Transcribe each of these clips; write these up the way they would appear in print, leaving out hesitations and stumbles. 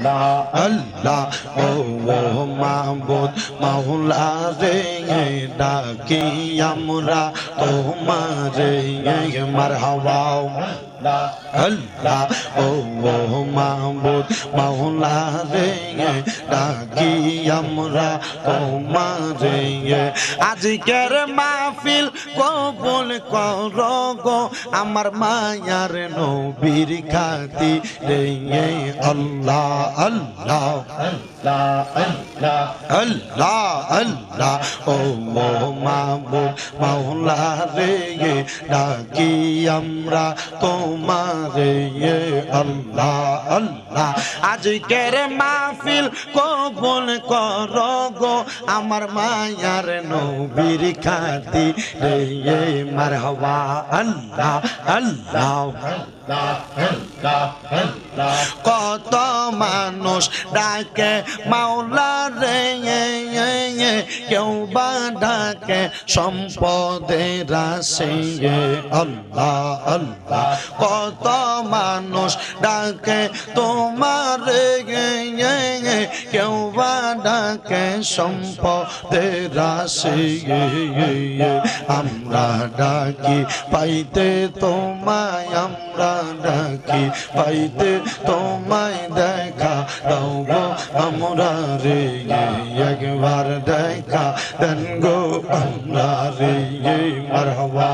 আল্লাহ ও মাবুদ মাওলা রে ডাকি আমরা তোমারে মারহাবা আল্লাহ ও মাবুদ মাওলা রে ডাকি আমরা তোমারে আজকের মাহফিল কবুল করো গো আমার মায়ার নবীর খাতিরে আল্লাহ আল্লাহ আল্লাহ আল্লাহ ও মাবুদ মাওলা রে ডাকি আমরা তোমারে আল্লাহ আল্লাহ আজকের মাহফিল কবুল করো গো আমার মায়ার নবীর খাতিরে মারহাবা আল্লাহ আল্লাহ কত মানুষ ডাকে মাওলা রে কেউ বা ডাকে সম্পদের আসে আল্লাহ আল্লাহ কত মানুষ ডাকে তোমার কেউ বা ডাকে সম্পদের আসে আমরা ডাকি পাইতে তোমায় আমরা ডাকি পাইতে তোমায় দেখা দাও গো আমরা রে একবার দেখা দেন গো আমরা রে মারহাবা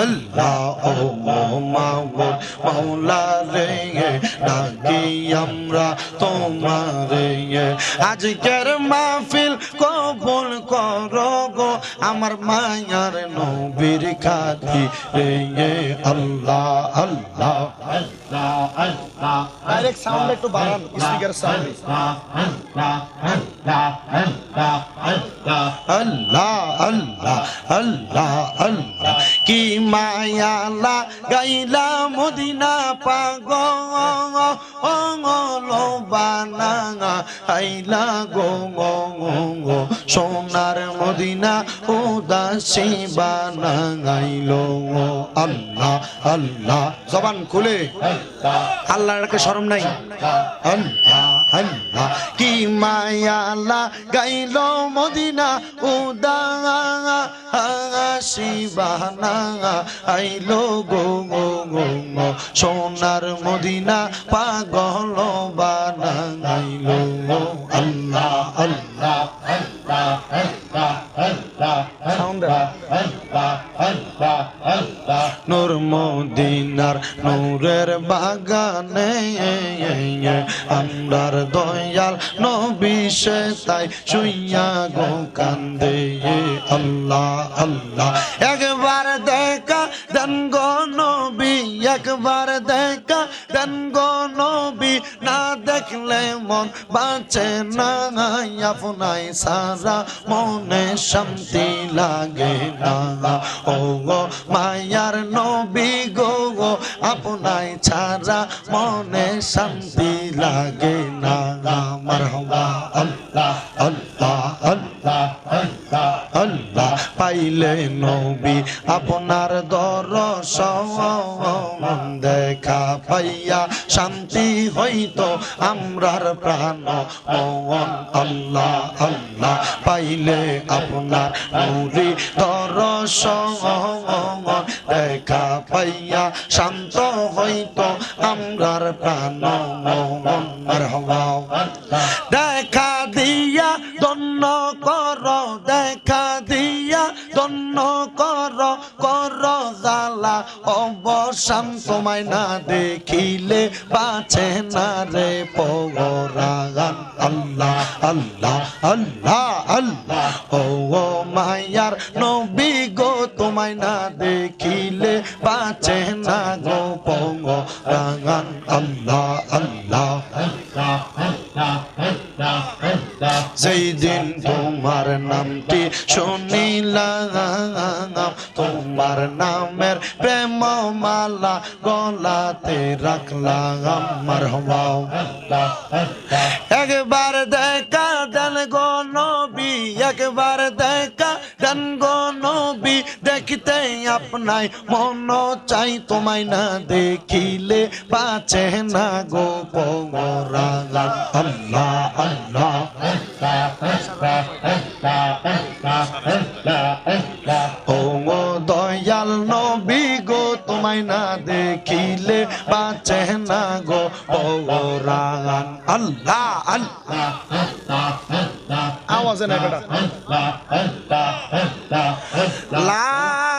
আল্লাহ ও মাবুদ মাওলা রে ডাকি আমরা তোমারে আজকের মাহফিল কবুল করো গো আমার মায়ার নবীর খাতিরে আল্লাহ আল্লাহ ডাইরেক্ট সাউন্ড একটু বাড়ান স্পিকার সাউন্ড আল্লাহ আল্লাহ আল্লাহ আল্লাহ কি মায়ালা গাইলা মদিনা পাগল বানা আইলা গো গো সোনার মদিনা উদাসী বানাইলো আল্লাহ আল্লাহ জবান খুলে আল্লাহর কে শরম নাই আল্লাহ আল্লাহ কি মায়ালা গাইলো মদিনা উদাসী বানা আইলো গো গো সোনার মদিনা পাগল বানাইলো আল্লাহ আল্লাহ নূর মদিনার নূরের বাগানে আমরার দয়াল নবী সে তাই শুইয়া গো কান্দে আল্লাহ আল্লাহ একবার দেখা দেন গো নবী একবার দেখা দেন গো নবী না দেখলে মন বাঁচে না আপনাই সারা মনে শান্তি লাগে না ও গো মায়ার নবী গো গো আপনাই ছাড়া মনে শান্তি লাগে না মারহাবা আল্লাহ আল্লাহ আল্লাহ আল্লাহ আল্লাহ পাইলে নবী আপনার দর্শন দেখা পাইয়া শান্তি হইতো আমরার প্রাণ মন আল্লাহ আল্লাহ পাইলে আপনার নূরি দর্শন দেখা পাইয়া শান্ত হইতো আমরার প্রাণ মন মারহাবা দেখা দিয়া ধন্য কর দেখা দিয়া ধন্য কর কর জালা অবসান তোমায় না দেখিলে বাঁচে না রে পরাগান আল্লাহ আল্লাহ আল্লাহ আল্লাহ ও মায়ার নবী গো তোমায় না দেখিলে বাঁচে না গো পরাগান আল্লাহ আল্লাহ যেই দিন তোমার নামটি শুনিলাম তোমার নামের প্রেম মালা গলাতে রাখলাম মারহাবা একবার দেখা দেন গো নবী একবার দেখা কেন গো নবী দেখিতে আপনায় মন চাই তোমায় না দেখিলে বাঁচে না গো পরাগান আল্লাহ আল্লাহ ও গো দয়াল নবী গো তোমায় না দেখিলে বাঁচে না গো পরাগান আল্লাহ আল্লাহ আওয়াজে নাই বেটা লা